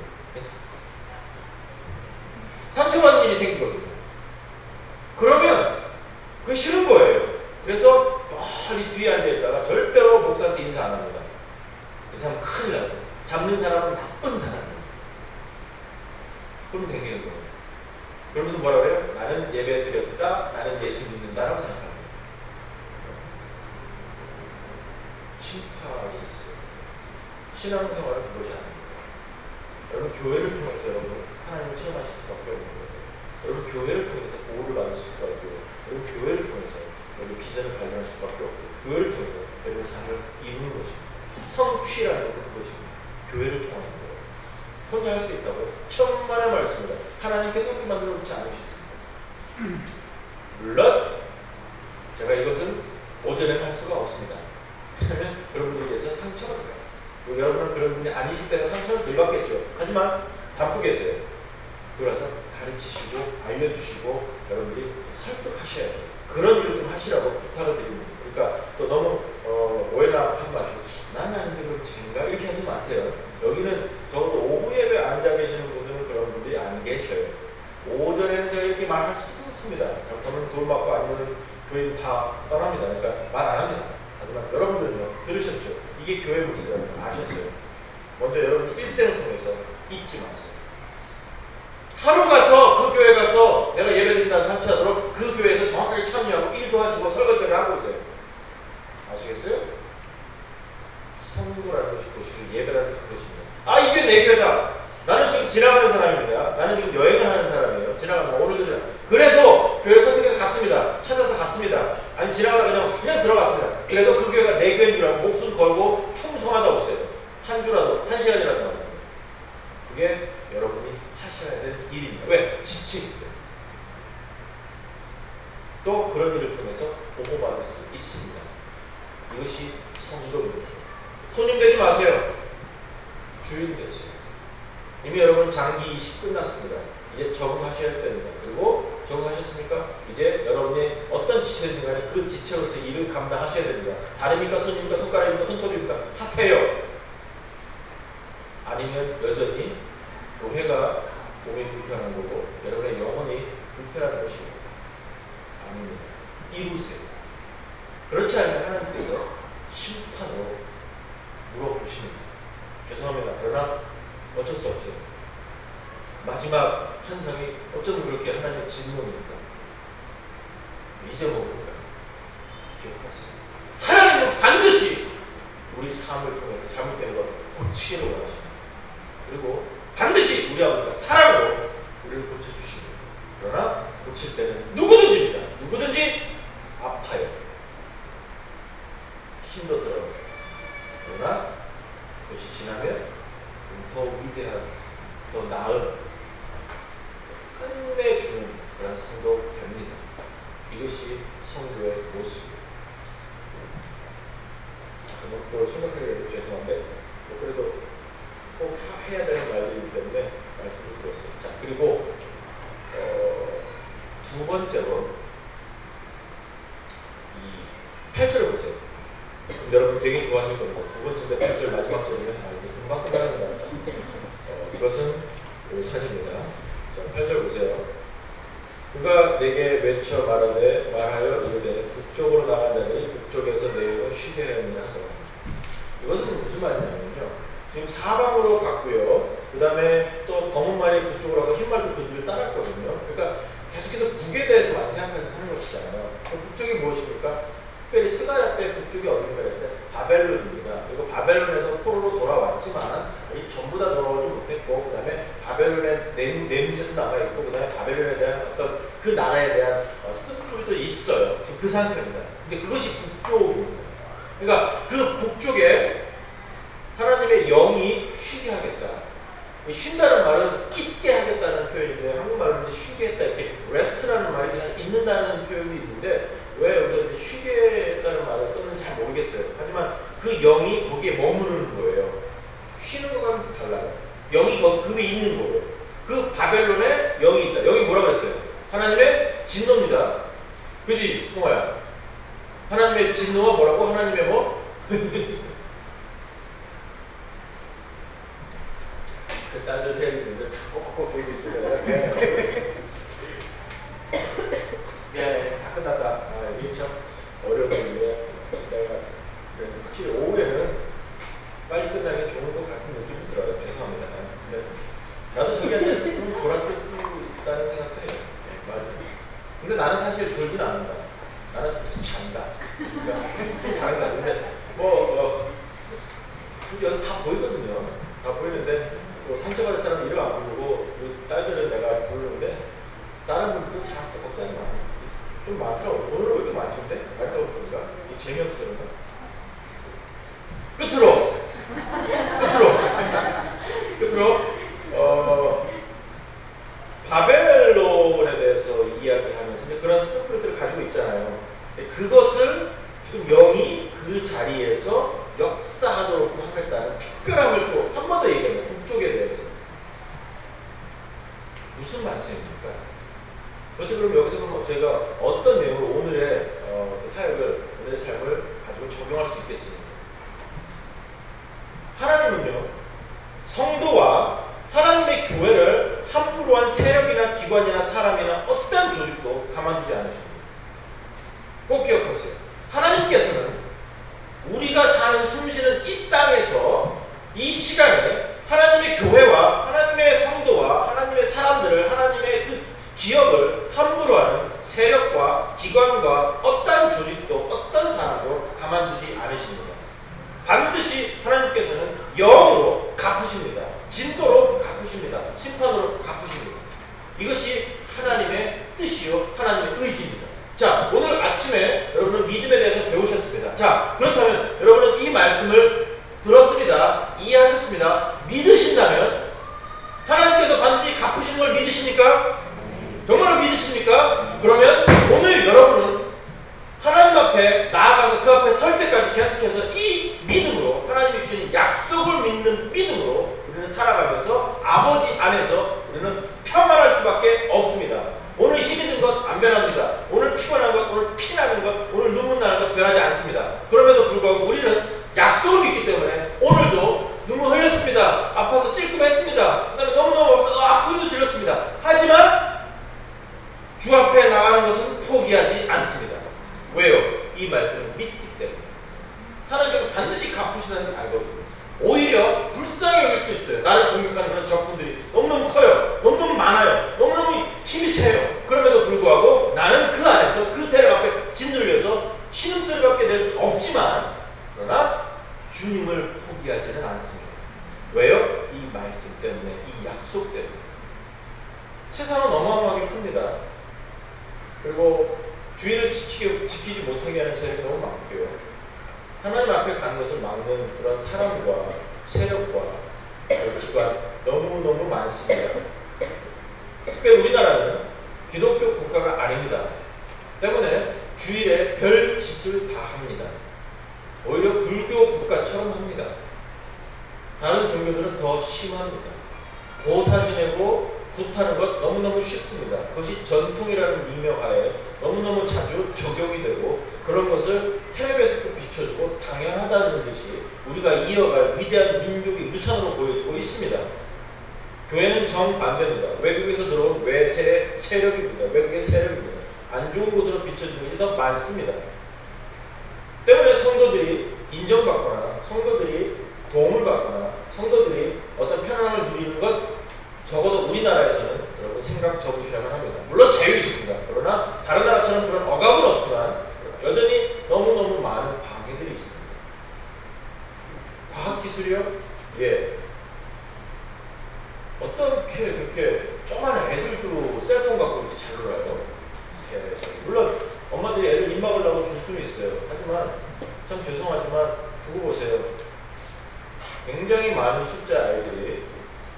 상처받는 일이 생기거든요. 그러면 그게 싫은 거예요. 그래서 멀리 뒤에 앉아있다가 절대로 목사한테 인사 안 합니다. 이 사람은 큰일 나요. 잡는 사람은 나쁜 사람이에요. 그럼 댕기는 거예요. 그러면서 뭐라 그래요? 나는 예배 드렸다, 나는 예수 믿는다라고 생각합니다. 심판이 있어요. 신앙생활은 그것이 아닙니다. 여러분 교회를 통해서 여러분 하나님을 체험하실 수밖에 없는 거예요. 여러분 교회를 통해서 보호를 받을 수밖에 없고, 여러분 교회를 통해서 여러분 비전을 발견할 수밖에 없고, 교회를 통해서 여러분 삶을 이루는 것입니다. 성취라는 것도 그것입니다. 교회를 통하는 거예요. 혼자 할 수 있다고요? 천만의 말씀입니다. 하나님께서 그렇게 만들어 놓지 않으셨습니다. 물론 제가 이것은 오전에 할 수가 없습니다. 그러면 여러분들에 대해서 상처가 될까요? 여러분은 그런 분이 아니기 때문에 상처를 덜 받겠죠. 하지만 담고 계세요. 그래서 가르치시고 알려주시고 여러분들이 설득하셔야 돼요. 그런 일을 좀 하시라고 부탁을 드립니다. 그러니까 또 너무 오해나 하지 마시고 난 아닌데 그럼 쟤인가? 이렇게 하지 마세요. 여기는 적어도 오후 예배 앉아 계시는 분들은 그런 분들이 안 계셔요. 오전에는 제가 이렇게 말할 수도 없습니다. 그렇다면 돌 맞고 아니면 교인 다 떠납니다. 그러니까 말 안 합니다. 하지만 여러분들은요, 들으셨죠? 이게 교회 모습이라는 걸 아셨어요. 먼저 여러분 일생을 통해서 잊지 마세요. 하루 가서 그 교회 가서 내가 예배드린다고 할지라도 그 교회에서 정확하게 참여하고 일도 하시고 설거지를 하고 있어요. 아시겠어요? 성도라는 것이 그것이고 예배라는 것이 그것입니다. 아, 이게 내 교회다. 나는 지금 지나가는 사람입니다. 나는 지금 여행을 하는 사람이에요. 지나가는 오늘도 지나. 그래도 교회 선택해서 갔습니다. 찾아서 갔습니다. 아니 지나가다 그냥 들어갔습니다. 그래도 그 교회가 내 교회인 줄 알고 목숨 걸고 충성하다 오세요. 한 주라도 한 시간이라도 말이에요. 그게 여러분이 하셔야 될 일입니다. 왜? 지치기 때문에. 또 그런 일을 통해서 보호받을 수 있습니다. 이것이 성도입니다. 손님 되지 마세요. 주인 되세요. 이미 여러분 장기 20 끝났습니다. 이제 적응하셔야 됩니다. 그리고 적응하셨습니까? 이제 여러분이 어떤 지체든지 간에 그 지체로서 일을 감당하셔야 됩니다. 다리입니까? 손입니까? 손가락입니까? 손톱입니까? 하세요. 아니면 여전히 교회가 몸이 불편한 거고 여러분의 영혼이 불편한 것입니다. 아닙니다. 이루세요. 그렇지 않으면 하나님께서 심판으로 물어보십니다. 죄송합니다. 그러나 어쩔 수 없어요. 마지막 환상이 어쩌면 그렇게 하나님의 질문이니까 잊어먹을까요? 기억하세요. 하나님은 반드시 우리 삶을 통해 잘못된 것 고치기를 원하십니다. 그리고 반드시 우리 아버지가 사랑으로 우리를 고쳐주십니다. 그러나 고칠 때는 누구든지입니다. 누구든지 아파요. 힘도 들어요. 그러나 그것이 지나면 더 위대한, 더 나은, 끝내주는 그런 성도 됩니다. 이것이 성도의 모습입니다. 또 심각하게 해서 죄송한데 그래도 꼭 해야 되는 말이기 때문에 말씀을 드렸어요. 자, 그리고 두 번째로 이 8절을 보세요. 여러분 되게 좋아하실 겁니다. 두 번째인데 8절 마지막 절이면 이제 금방 끝나는 것 같아요. 이것은 요산입니다. 자, 8절 보세요. 그가 내게 외쳐 말하여 이르되 북쪽으로 나간 자들이 북쪽에서 내려 쉬게 하였느냐 하더라. 이것은 무슨 말이냐면요. 지금 사방으로 갔고요. 그 다음에 또 검은 말이 북쪽으로 가고 흰 말도 그 뒤를 따랐거든요. 그러니까 그러니까 계속해서 북에 대해서만 생각하는 것이잖아요. 북쪽이 무엇입니까? 특별히 스가랴 때 북쪽이 어딘가 했을 때 바벨론입니다. 그리고 바벨론에서 포로로 돌아왔지만 아직 전부 다 돌아오지 못했고, 그 다음에 바벨론의 냄새도 남아있고, 그 다음에 바벨론에 대한 어떤 그 나라에 대한 쓴뿌리도 있어요. 지금 그 상태입니다. 이제 그것이 북쪽입니다. 그러니까 그 북쪽에 하나님의 영이 쉬게 하겠다. 쉰다는 말은 있게 하겠다는 표현인데, 한국말로 쉬게 했다, 이렇게 rest라는 말이 그냥 있는다는 표현도 있는데, 왜 여기서 쉬게 했다는 말을 썼는지 잘 모르겠어요. 하지만 그 영이 거기에 머무르는 거예요. 쉬는 거랑 달라요. 영이 그 위에 있는 거예요. 그 바벨론에 영이 있다. 영이 뭐라 그랬어요? 하나님의 진노입니다. 그지, 통화야? 하나님의 진노가 뭐라고? 하나님의 뭐? 그 딸들 세 있는데 꼭꼭 조이고 있어요. 다 끝났다. 이게 참 어려운 건데, 내가 확실히 오후에는 빨리 끝나는 게 좋은 것 같은 느낌이 들어요. 죄송합니다. 근데 나도 저기 앉아있었으면 돌았을 수 있다는 생각도 해요. 맞아요. 근데 나는 사실 졸진 않는다. 나는 잔다. 그러니까 다른 거 같은데, 여기 다 보이거든요. 다 보이는데, 상처받을 사람 이름 안 부르고, 딸들은 내가 부르는데, 다른 분들도 잘 걱정이 많아요. 좀 많더라고요. 오늘은 왜 이렇게 많던데? 말도 없으니까? 이 재미없으니까. 끝으로, 바벨론에 대해서 이야기하면서 그런 쓴뿌리들을 가지고 있잖아요. 그것을 지금 영이 그 자리에서 역사하도록 하겠다는 특별함을 또 한 번 더 얘기합니다. 북쪽에 대해서. 무슨 말씀입니까? 그렇죠. 그럼 여기서 그럼 제가 어떤 내용으로 오늘의 오늘의 삶을 가지고 적용할 수 있겠습니까? 하나님은요, 성도와 하나님의 교회를 함부로 한 세력이나 기관이나 사람이나 어떤 조직도 가만두지 않으십니다. 꼭 기억하세요. 하나님께서는 우리가 사는 숨쉬는 이 땅에서 이 시간에 하나님의 교회와 하나님의 성도와 하나님의 사람들을, 하나님의 그 기업을 함부로 하는 세력과 기관과 어떤 조직도 어떤 사람도 가만두지 않으십니다. 반드시 하나님께서는 영으로 갚으십니다. 진도로 갚으십니다. 심판으로 갚으십니다. 이것이 하나님의 뜻이요, 하나님의 의지입니다. 자, 오늘 아침에 여러분은 믿음에 대해서 배우셨습니다. 자, 그렇다면 여러분은 이 말씀을 들었습니다. 이해하셨습니다. 믿으신다면 하나님께서 반드시 갚으시는 걸 믿으십니까? 정말로 믿으십니까? 그러면 오늘 여러분은 하나님 앞에 나아가서 그 앞에 설 때까지 계속해서 이 믿음으로, 하나님이 주신 약속을 믿는 믿음으로 우리는 살아가면서 아버지 안에서 우리는 평안할 수밖에 없습니다. 오늘 힘이 든 것 안 변합니다. 오늘 피곤한 것, 오늘 피나는 것, 오늘 눈물 나는 것 변하지 않습니다. 그럼에도 불구하고 우리는 약속을 믿기 때문에 오늘도 눈물 흘렸습니다. 아파서 찔끔했습니다. 그다음에 너무너무 아파서 소리도 질렀습니다. 하지만 주 앞에 나가는 것은 포기하지 않습니다. 왜요? 이 말씀을 믿기 때문에. 하나님께서 반드시 갚으시다는 걸 알거든요. 오히려 불쌍히 여길 수 있어요. 나를 공격하는 그런 적군들이 너무너무 커요. 너무너무 많아요. 너무너무 힘이 세요. 그럼에도 불구하고 나는 그 안에서 그 세력 앞에 짓눌려서 신음소리밖에 낼 수 없지만, 그러나 주님을 포기하지는 않습니다. 왜요? 이 말씀 때문에, 이 약속 때문에. 세상은 어마어마하게 큽니다. 그리고 주의를 지키지 못하게 하는 세력이 너무 많고요. 하나님 앞에 가는 것을 막는 그런 사람과 세력과 기관 너무너무 많습니다. 특별히 우리나라는 기독교 국가가 아닙니다. 때문에 주일에 별 짓을 다 합니다. 오히려 불교 국가처럼 합니다. 다른 종교들은 더 심합니다. 고사 지내고 굿하는 것 너무너무 쉽습니다. 그것이 전통이라는 미명하에 너무너무 자주 적용이 되고, 그런 것을 텔레비에서도 비춰주고 당연하다는 듯이 우리가 이어갈 위대한 민족의 유산으로 보여지고 있습니다. 교회는 정반대입니다. 외국에서 들어온 외세 세력입니다. 외국의 세력입니다. 안 좋은 곳으로 비춰지는 것이 더 많습니다. 때문에 성도들이 인정받거나 성도들이 도움을 받거나 성도들이 어떤 편안함을 누리는 것, 적어도 우리나라에서는 여러분 여러분 생각 접으셔야만 합니다. 물론 자유 있습니다. 그러나 다른 나라처럼 그런 억압은 없지만 여전히 너무너무 많은 방해들이 있습니다. 과학기술이요? 예. 어떻게 그렇게 조그마한 애들도 셀폰 갖고 이렇게 잘 놀아요? 세상에. 물론 엄마들이 애들 입 막으려고 줄 수는 있어요. 하지만 참 죄송하지만 두고 보세요. 굉장히 많은 숫자 아이들이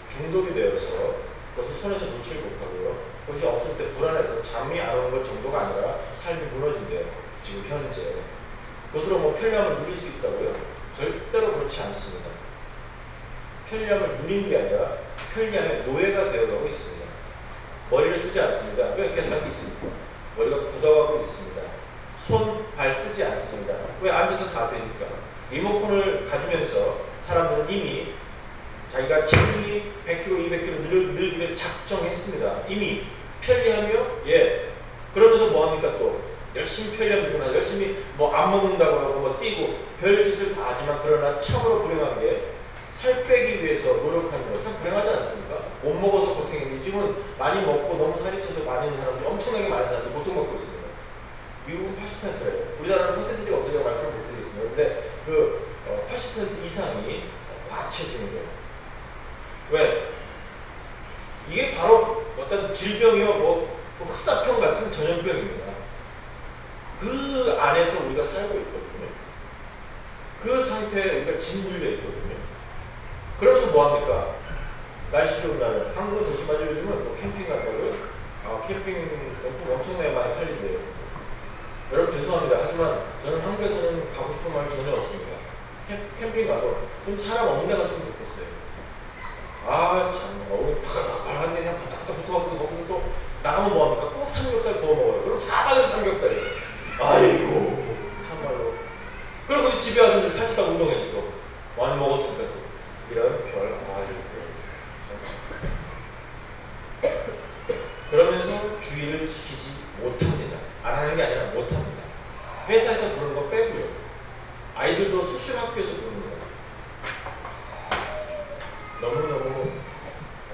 중독이 되어서 그것을 손에서 놓지를 못하고요. 그것이 없을 때 불안해서 잠이 안 오는 것 정도가 아니라 삶이 무너진대요. 지금 현재. 그것으로 뭐 편리함을 누릴 수 있다고요? 절대로 그렇지 않습니다. 편리함을 누린 게 아니라 편리함의 노예가 되어가고 있습니다. 머리를 쓰지 않습니다. 왜 이렇게 살고 있습니까? 머리가 굳어가고 있습니다. 손, 발 쓰지 않습니다. 왜 앉아서 다 되니까. 리모컨을 가지면서 사람들은 이미 자기가 체중이 100kg, 200kg 늘기를 작정했습니다. 이미 편리하며 예. 그러면서 뭐 합니까 또? 열심히 편리함 누구나 열심히 뭐 안 먹는다고 하고 뭐 뛰고 별짓을 다 하지만 그러나 참으로 불행한 게 살 빼기 위해서 노력하는 거 참 불행하지 않습니까? 못 먹어서 고통인데 지금은 많이 먹고 너무 살이 쪄서 많이 있는 사람들이 엄청나게 많은 사람들이 고통받고 있습니다. 미국은 80%래요. 우리나라는 퍼센티지가 없어서 말씀을 못 드리겠습니다. 근데 그 80% 이상이 과체중이에요. 왜? 이게 바로 어떤 질병이요, 뭐 흑사병 같은 전염병입니다. 그 안에서 우리가 살고 있거든요. 그 상태에 우리가 짓눌려 있거든요. 그러면서 뭐합니까? 날씨 좋은 날, 한국은 더 심하죠. 요즘은 뭐 캠핑 간다고요? 아, 캠핑 용품 엄청나게 많이 팔린대요. 여러분 죄송합니다. 하지만 저는 한국에서는 가고 싶은 마음이 전혀 없습니다. 캠핑 가도 좀 사람 없는 데 갔으면 좋겠어요. 아, 참, 우리 발한 데 그냥 바닥바닥 붙어가지고 거기서 또 나가면 뭐합니까? 꼭 삼겹살 구워 먹어요. 그럼 사발에서 삼겹살이에요. 아이고, 참말로. 그리고 이제 집에 와서 이제 살찌다가 운동해도 또 많이 먹었으니까 또 이런 별, 아이고. 그러면서 주의를 지키지 못합니다. 안 하는 게 아니라 못합니다. 회사에서 그런 거 빼고요. 아이들도 수시로 학교에서 그런 거예요. 너무너무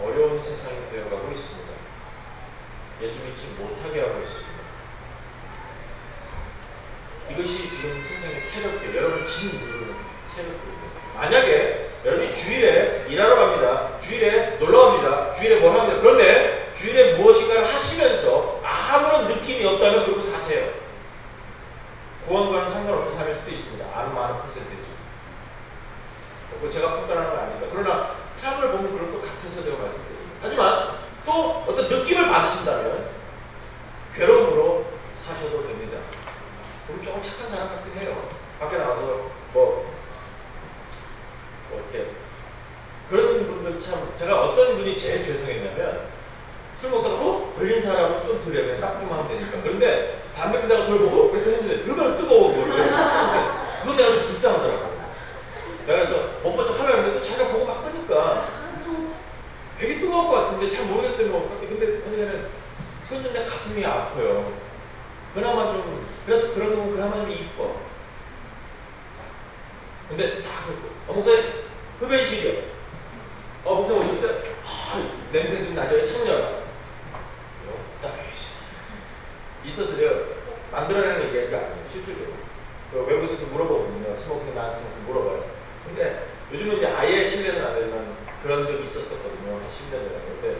어려운 세상이 되어가고 있습니다. 예수 믿지 못하게 하고 있습니다. 이것이 지금 세상의 세력들, 여러분 지금 모르는 세력들입니다. 만약에 여러분이 주일에 일하러 갑니다. 주일에 놀러 갑니다. 주일에 뭘 합니다. 그런데 주일에 무엇인가를 하시면서 아무런 느낌이 없다면 그러고 사세요. 구원과는 상관없는 삶일 수도 있습니다. 아주 많은 퍼센테이지. 그거 제가 판단하는 건 아닙니다. 그러나 삶을 보면 그럴 것 같아서 제가 말씀드립니다. 하지만 또 어떤 느낌을 받으신다면 괴로움으로 사셔도 됩니다. 그럼 조금 착한 사람 같긴 해요. 밖에 나와서 뭐 이렇게 그런 분들 참 제가 어떤 분이 제일 죄송했냐면 술 먹다가 걸린 사람은 좀 드려요. 딱 좀 하면 되니까. 그런데 담배 피다가 저를 보고 이렇게 했는데 얼마나 뜨거워 그걸. 그건 내가 좀 불쌍하더라고요. 내가 그래서 못 본 척 하려고 했는데 자기가 보고 막 끄니까 되게 뜨거울 것 같은데 잘 모르겠어요. 뭐. 근데 사실은 그건 좀 내 가슴이 아파요. 그나마 좀 그래서 그런 건 그나마 좀 이뻐. 근데 다 목사님 흡연실이요. 목사님 오셨어요? 냄새 좀 나죠? 청년. 있었어요. 만들어내는 얘기가 아니에요. 실질적으로. 그 외국에서도 물어보거든요. 스모킹, 난 스모킹 물어봐요. 근데 요즘은 이제 아예 실내는 안 되지만 그런 적이 있었었거든요. 한 10년 전에.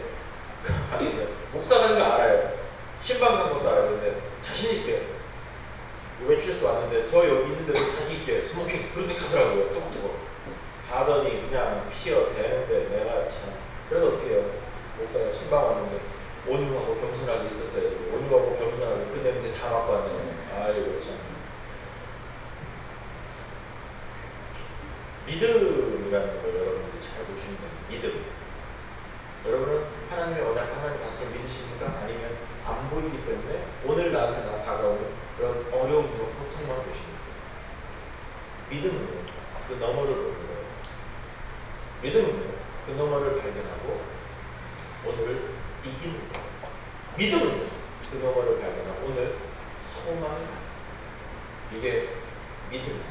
근데 목사 가는 거 알아요. 신방 간 것도 알아요. 근데 자신있게 외출해서 왔는데 저 여기 있는데도 자기있게 스모킹 그런 데 가더라고요. 똑똑똑. 가더니 그냥 피어 대는데 내가 참. 그래서 어떻게 해요? 목사가 신방 왔는데 온유하고 겸손하게 있었어요. 온유하고 겸손하게 그 냄새 다 맡고 왔네요. 아이고 참. 믿음이라는 걸 여러분들이 잘 보시면 돼요. 믿음. 여러분은 하나님의 언약, 하나님의 말씀을 믿으십니까? 아니면 안 보이기 때문에 오늘 나한테 다가오는 그런 어려움과 고통만 보십니까? 믿음은 그 너머를 보는 거예요. 믿음은 그 너머를 발견하고 오늘을 이기는 거예요. 믿음은 그 너머를 발견하고 오늘 소망을 이게 믿음.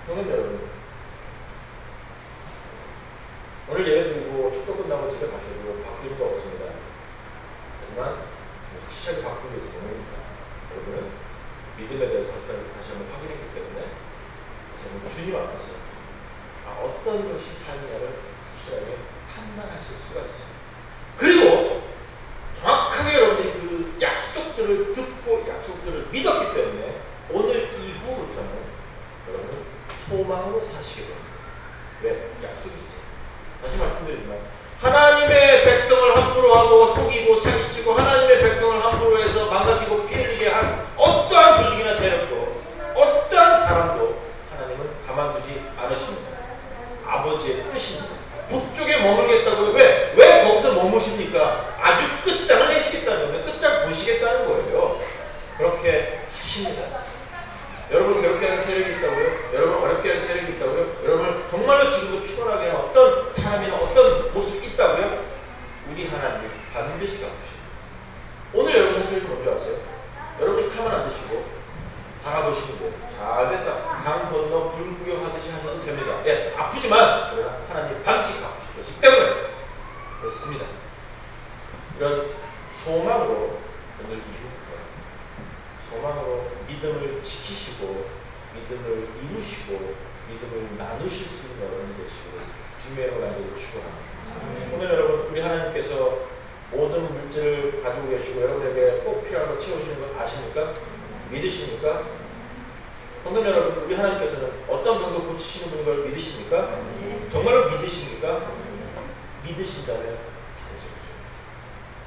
성도 여러분, 오늘 예배 드리고 축도 끝나고 집에 가셔도 바뀔 거 없습니다. 하지만 확실하게 바꾸기 위해서 뭡니까? 여러분은 믿음에 대해서 다시 한번 확인했기 때문에 다시 한번 주님 앞에서 어떤 것이 삶이냐를 확실하게 판단하실 수가 있습니다. 그리고 정확하게 여러분들이 그 약속들을 듣고 약속들을 믿었기 때문에 오늘 이후부터는 여러분은 소망으로 사시게 됩니다. 왜? 약속이 있죠. 다시 말씀드리지만 하나님의 백성을 함부로 하고 속이고 사기치고 하나님의 백성을 함부로 해서 망가지고 피 흘리게 한 어떠한 조직이나 세력도 어떠한 사람도 하나님은 가만두지 않으십니다. 아버지의 뜻입니다. 북쪽에 머물겠다고요. 왜 거기서 머무십니까? 아주 끝장을 내시겠다는 거예요. 끝장 보시겠다는 거예요. 그렇게 하십니다. 여러분 괴롭게 하는 세력이 있다고요? 여러분 어렵게 하는 세력이 있다고요? 여러분 정말로 지금도 피곤하게 하는 어떤 사람이나 어떤 모습이 있다고요? 우리 하나님 반드시 갚으십니다. 오늘 여러분 하실 일 뭔지 아세요? 여러분이 가만 안 드시고 바라보시면 돼요. 잘됐다. 강 건너 불 구경하듯이 하셔도 됩니다. 예, 아프지만 그러나 하나님 반드시 갚으실 것이기 때문에 그렇습니다. 이런 소망으로 오늘 이후부터 소망으로 믿음을 지키시고 믿음을 이루시고 믿음을 나누실 수 있는 여러분이 되시고 주님의 은혜를 축원합니다. 오늘 여러분 우리 하나님께서 모든 물질을 가지고 계시고 여러분에게 꼭 필요한 거 채우시는 거 아십니까? 믿으십니까? 성도 여러분, 우리 하나님께서는 어떤 병도 고치시는 분인 걸 믿으십니까? 정말로 믿으십니까? 믿으신다면 다르죠.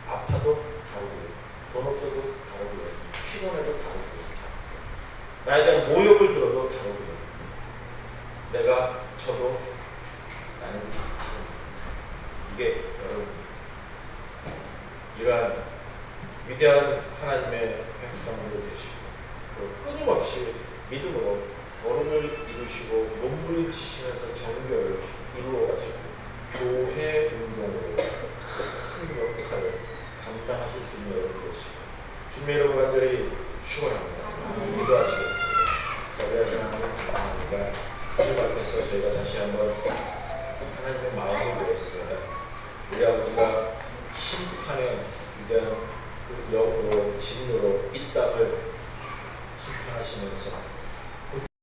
아파도 다르고요. 돈 없어도 다르고요. 피곤해도 다르고요. 나에 대한 모욕을 들어도 다르고요. 내가 쳐도 나는 이게 여러분 이러한 위대한 하나님의 백성으로 되시고 끊임없이 믿음으로 결혼을 이루시고 몸부림치시면서 정결을 이루어가시고 교회 운동으로 큰 역할을 감당하실 수 있는 여러분 되시고 주님의 이름으로 간절히 축원합니다. 기도하시겠습니다. 자비하신 하나님 감사합니다. 주님 앞에서 저희가 다시 한번 하나님의 마음을 배웠습니다. 우리 아버지가 심판의 위대한 그 영으로 진노로 이 땅을 심판하시면서